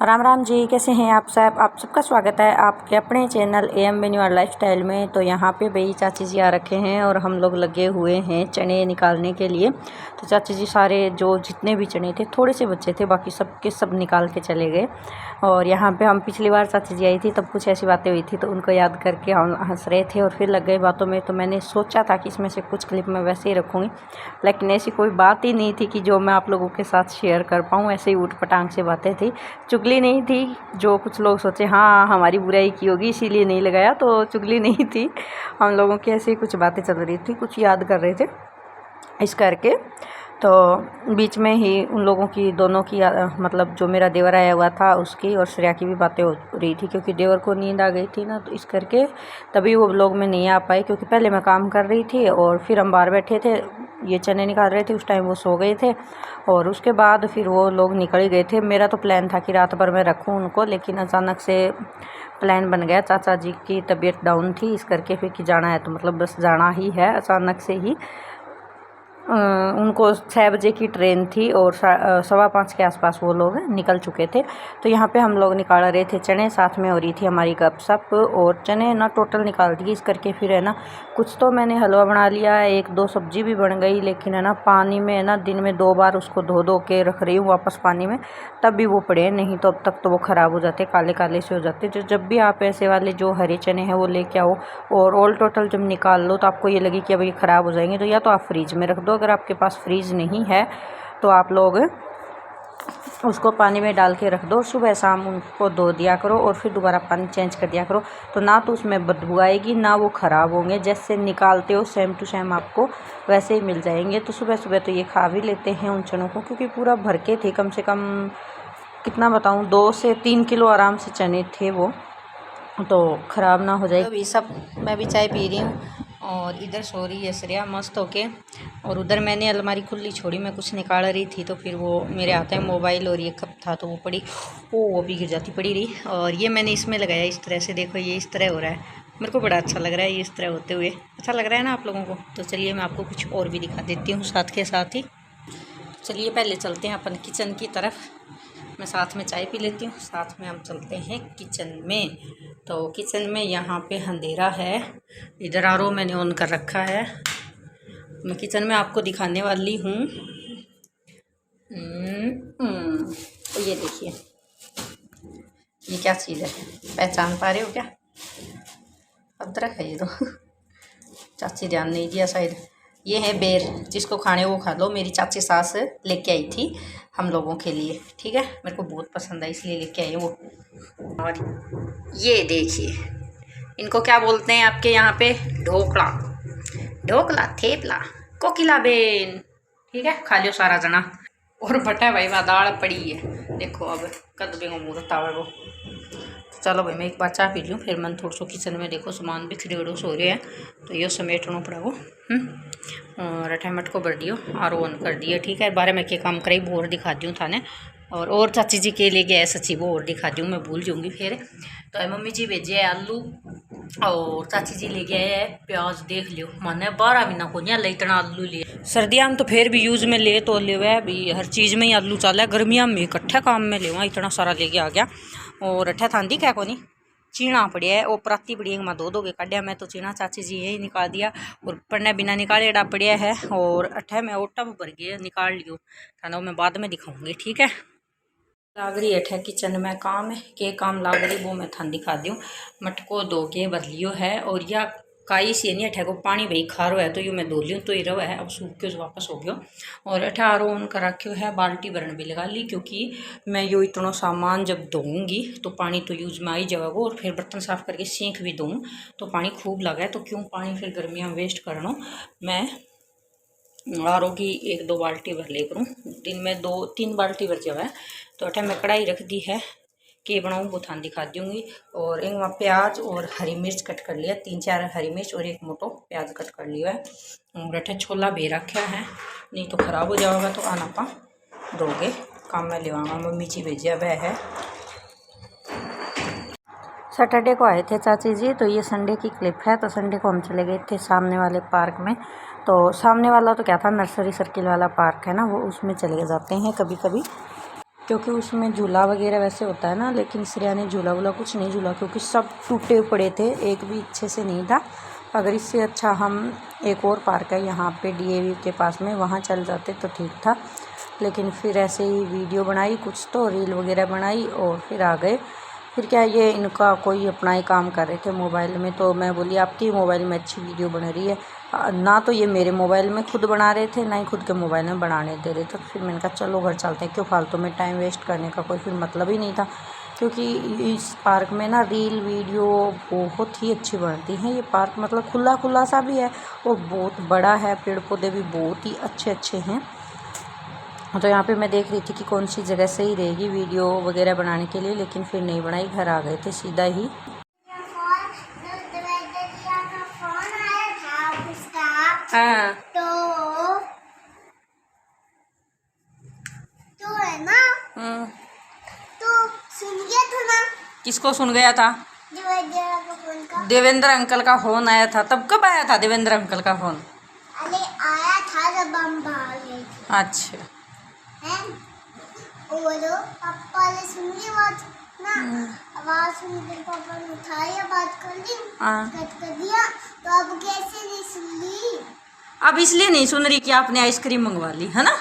राम राम जी, कैसे हैं आप सब। आप सबका स्वागत है आपके अपने चैनल एम मेन्यू और लाइफस्टाइल में। तो यहाँ पे भाई चाची जी आ रखे हैं और हम लोग लगे हुए हैं चने निकालने के लिए। तो चाची जी सारे जो जितने भी चने थे, थोड़े से बच्चे थे, बाकी सब के सब निकाल के चले गए। और यहाँ पे हम पिछली बार चाची जी आई थी तब कुछ ऐसी बातें हुई थी, तो उनको याद करके हम हंस रहे थे और फिर लग गए बातों में। तो मैंने सोचा था कि इसमें से कुछ क्लिप मैं वैसे ही रखूँगी, लेकिन ऐसी कोई बात ही नहीं थी कि जो मैं आप लोगों के साथ शेयर कर पाऊँ। ऐसे ही ऊट पटांग से बातें थी, चुगली नहीं थी। जो कुछ लोग सोचे हाँ हमारी बुराई की होगी इसीलिए नहीं लगाया, तो चुगली नहीं थी। हम लोगों की ऐसी कुछ बातें चल रही थी, कुछ याद कर रहे थे इस करके। तो बीच में ही उन लोगों की दोनों की मतलब जो मेरा देवर आया हुआ था उसकी और श्रेया की भी बातें हो रही थी, क्योंकि देवर को नींद आ गई थी ना, तो इस करके तभी वो ब्लॉग में नहीं आ पाए। क्योंकि पहले मैं काम कर रही थी और फिर हम बाहर बैठे थे, ये चने निकाल रहे थे, उस टाइम वो सो गए थे और उसके बाद फिर वो लोग निकल गए थे। मेरा तो प्लान था कि रात भर मैं रखूँ उनको, लेकिन अचानक से प्लान बन गया। चाचा जी की तबीयत डाउन थी, इस करके फिर कि जाना है तो मतलब बस जाना ही है। अचानक से ही उनको 6 बजे की ट्रेन थी और 5:15 के आसपास वो लोग निकल चुके थे। तो यहाँ पे हम लोग निकाल रहे थे चने, साथ में हो रही थी हमारी गपशप। और चने ना टोटल निकाल दिए, इस करके फिर है ना कुछ तो मैंने हलवा बना लिया, 1-2 सब्जी भी बन गई। लेकिन है ना पानी में है ना दिन में 2 बार उसको धो के रख रही हूँ वापस पानी में, तब भी वो पड़े हैं, नहीं तो अब तक तो वो ख़राब हो जाते, काले काले से हो जाते। जो जब भी आप ऐसे वाले जो हरे चने हैं वो लेके आओ और ऑल टोटल जब निकाल लो तो आपको ये लगे कि अब ये ख़राब हो जाएंगे, तो या तो आप फ्रीज में रख दो। अगर आपके पास फ्रीज नहीं है तो आप लोग उसको पानी में डाल के रख दो, सुबह शाम उनको धो दिया करो और फिर दोबारा पानी चेंज कर दिया करो। तो ना तो उसमें बदबू आएगी ना वो ख़राब होंगे, जैसे निकालते हो सेम टू सेम आपको वैसे ही मिल जाएंगे। तो सुबह सुबह तो ये खा भी लेते हैं उन चनों को, क्योंकि पूरा भर के थे, कम से कम कितना बताऊँ 2 से 3 किलो आराम से चने थे वो, तो ख़राब ना हो जाए। अभी सब मैं भी चाय पी रही हूँ और इधर सो रही है श्रेया मस्त होके। और उधर मैंने अलमारी खुली छोड़ी, मैं कुछ निकाल रही थी तो फिर वो मेरे हाथ में मोबाइल और ये कप था तो वो पड़ी, वो भी गिर जाती पड़ी रही। और ये मैंने इसमें लगाया इस तरह से, देखो ये इस तरह हो रहा है, मेरे को बड़ा अच्छा लग रहा है ये इस तरह होते हुए। अच्छा लग रहा है ना आप लोगों को? तो चलिए मैं आपको कुछ और भी दिखा देती हूँ साथ के साथ ही। चलिए पहले चलते हैं अपन किचन की तरफ, मैं साथ में चाय पी लेती हूँ, साथ में हम चलते हैं किचन में। तो किचन में यहाँ पे अंधेरा है, इधर आरओ मैंने ऑन कर रखा है। मैं किचन में आपको दिखाने वाली हूँ। तो ये देखिए ये क्या चीज़ है, पहचान पा रहे हो क्या? अदरक है ये तो चाची ध्यान नहीं दिया शायद। ये है बेर, जिसको खाने वो खा लो, मेरी चाची सास लेके आई थी हम लोगों के लिए, ठीक है, मेरे को बहुत पसंद है इसलिए लेके आई वो। और ये देखिए इनको क्या बोलते हैं आपके यहाँ पे? ढोकला, ढोकला, थेपला, कोकिला बेन, ठीक है, खा लियो सारा जना। और बटा भाई वह दाल पड़ी है, देखो अब कद बेंगो मुहूर्त आवे वो। चलो भाई मैं एक बार चाय पी लूँ, फिर मन थोड़ा सो किचन में देखो सामान भी खरीदो सो रहे हैं, तो ये समेटना पड़ा वो। और अठेमट को भर दियो और ऑन कर दिए, ठीक है। बारे में के काम करे वो और दिखा दूँ थाने। और चाची जी के लिए गए सच्ची वो और दिखा दूँ, मैं भूल जाऊँगी फिर। तो मम्मी जी भेजे है आलू और चाची जी ले गए है प्याज, देख लियो माने 12 महीना को नहीं इतना आलू लिए। सर्दियाँ में तो फिर भी यूज़ में ले तो ले हुआ भी हर चीज़ में ही आलू चला है, गर्मियाँ में इकट्ठा काम में ले इतना सारा लेके आ गया। और अठा थांदी क्या को नहीं चीना पड़िया है, वो पराती पड़ी मैं दो के काटिया, मैं तो चीना चाची जी यही निकाल दिया और पढ़ने बिना निकाले डा पड़िया है। और अठा में ओटा भी भर गया, निकाल लियो थाना, मैं बाद में दिखाऊंगी, ठीक है। लाग रही है किचन में काम है, के काम लाग रही वो मैं थान दिखा दूँ। मटको धो के भर लियो है और या काई सी नहीं अठा को पानी भाई खारो है, तो यूँ मैं धो लियूँ तो ही रहा है, अब सूख के वापस हो गया। और अठा आरो ऑन कर रखियो है, बाल्टी भरन भी लगा ली, क्योंकि मैं यो इतना सामान जब धोऊंगी तो पानी तो यूज में आई जाएगा। और फिर बर्तन साफ करके सीख भी दूँ तो पानी खूब लगा है, तो क्यों पानी फिर गर्मियाँ वेस्ट करना। मैं आर ओ की 1-2 बाल्टी भर ले करूँ, दिन में 2-3 बाल्टी भर जावा है। तो अठा मैं कढ़ाई रख दी है, के बनाऊँ वो थान दिखा दूँगी। और एक वहाँ प्याज और हरी मिर्च कट कर लिया, 3-4 हरी मिर्च और एक मोटो प्याज कट कर लिया है। और अठा छोला भी रखा है, नहीं तो ख़राब हो जाएगा, तो आना पा दोगे काम में लेवागा। मम्मी जी भेजिया वह है। सैटरडे को आए थे चाची जी, तो ये संडे की क्लिप है। तो संडे को हम चले गए थे सामने वाले पार्क में। तो सामने वाला तो क्या था, नर्सरी सर्किल वाला पार्क है ना, वो उसमें चले जाते हैं कभी कभी, क्योंकि उसमें झूला वगैरह वैसे होता है ना, लेकिन श्रेया ने झूला वूला कुछ नहीं झूला क्योंकि सब टूटे पड़े थे, एक भी अच्छे से नहीं था। अगर इससे अच्छा हम एक और पार्क है यहाँ पे DAV के पास में, वहाँ चल जाते तो ठीक था। लेकिन फिर ऐसे ही वीडियो बनाई कुछ तो रील वगैरह बनाई और फिर आ गए। फिर क्या ये इनका कोई अपना ही काम कर रहे थे मोबाइल में, तो मैं बोली आपकी मोबाइल में अच्छी वीडियो बन रही है ना, तो ये मेरे मोबाइल में खुद बना रहे थे ना ही खुद के मोबाइल में बनाने दे रहे थे। तो फिर मैंने कहा चलो घर चलते हैं, क्यों फालतू में टाइम वेस्ट करने का कोई फिर मतलब ही नहीं था। क्योंकि इस पार्क में ना रील वीडियो बहुत ही अच्छी बनती हैं। ये पार्क मतलब खुला खुला सा भी है और बहुत बड़ा है, पेड़ पौधे भी बहुत ही अच्छे अच्छे हैं। तो यहाँ पे मैं देख रही थी कि कौन सी जगह सही रहेगी वीडियो वगैरह बनाने के लिए, लेकिन फिर नहीं बनाई, घर आ गए थे सीधा ही। हाँ तो है ना, तो सुन गया था ना। किसको सुन गया था? देवेंद्र अंकल का फोन आया था। तब कब आया था देवेंद्र अंकल का फोन? अरे आया था जब हम बाहर गए थे। अच्छा हैं? और पापा ने सुन ली बात ना, आवाज सुन के पापा ने उठाया, बात कर ली, कट कर दिया। तो अब कैसे नहीं सुन ली? अब इसलिए नहीं सुन रही कि आपने आइसक्रीम मंगवा ली है ना।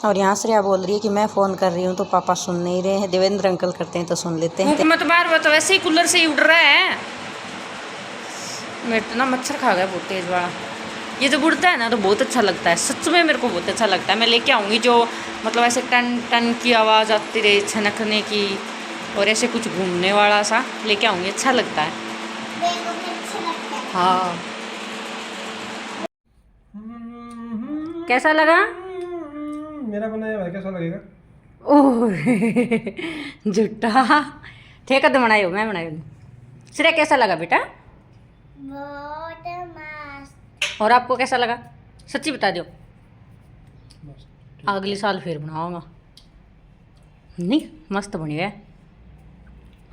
और यहाँ श्रेया बोल रही है कि मैं फ़ोन कर रही हूँ तो पापा सुन नहीं रहे हैं, देवेंद्र अंकल करते हैं तो सुन लेते हैं। हुकूमत बार बार तो वैसे ही कूलर से ही उड़ रहा है। मेरे तो ना मच्छर खा गया बहुत तेज वाला। ये जब उड़ता है ना तो बहुत अच्छा लगता है, सच में मेरे को बहुत अच्छा लगता है। मैं लेके आऊँगी जो मतलब ऐसे टन टन की आवाज़ आती रहे, छनकने की, और ऐसे कुछ घूमने वाला सा लेके आऊँगी, अच्छा लगता है। हाँ कैसा लगा? मेरा बनाया भाई कैसा लगेगा? ओह झूठा थे कद बनाए हो, मैं बनाई हूँ। श्रेया कैसा लगा बेटा? बहुत मस्त। और आपको कैसा लगा? सच्ची बता दो। अगले साल फिर बनाऊंगा। नहीं मस्त बनी है।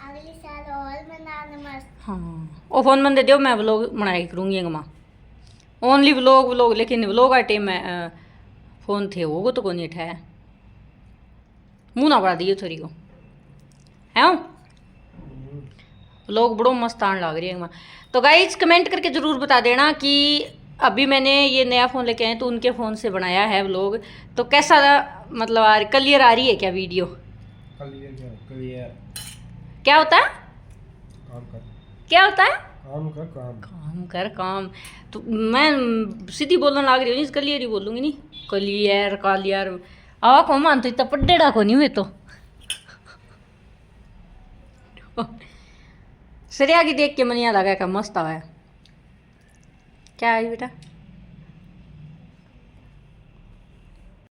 अगले साल और बनाना मस्त। हाँ और फ़ोन बंदे दो, मैं व्लॉग बनाया करूँगी माँ। ओनली व्लॉग लेकिन व्लॉग का टाइम में फ़ोन थे वो तो कौन नहीं उठाया। मुँह ना बढ़ा दिए थोड़ी को है लोग बड़ो मस्त आने लग रही है। तो गाइज कमेंट करके ज़रूर बता देना कि अभी मैंने ये नया फ़ोन लेके आए तो उनके फ़ोन से बनाया है व्लॉग, तो कैसा मतलब क्लियर आ रही है क्या वीडियो? क्लियर क्या होता है? काम कर, क्या होता है? काम कर, काम कर काम। तो मैं सीधी बोलने लग रही हूँ, नहीं क्लियर ही बोलूँगी। नहीं क्लियर कालियर आवा को मान तो इतना पड्डेड़ा को नहीं हुए तो श्रेया की देख के मनिया लगा का मस्त आया। क्या है बेटा?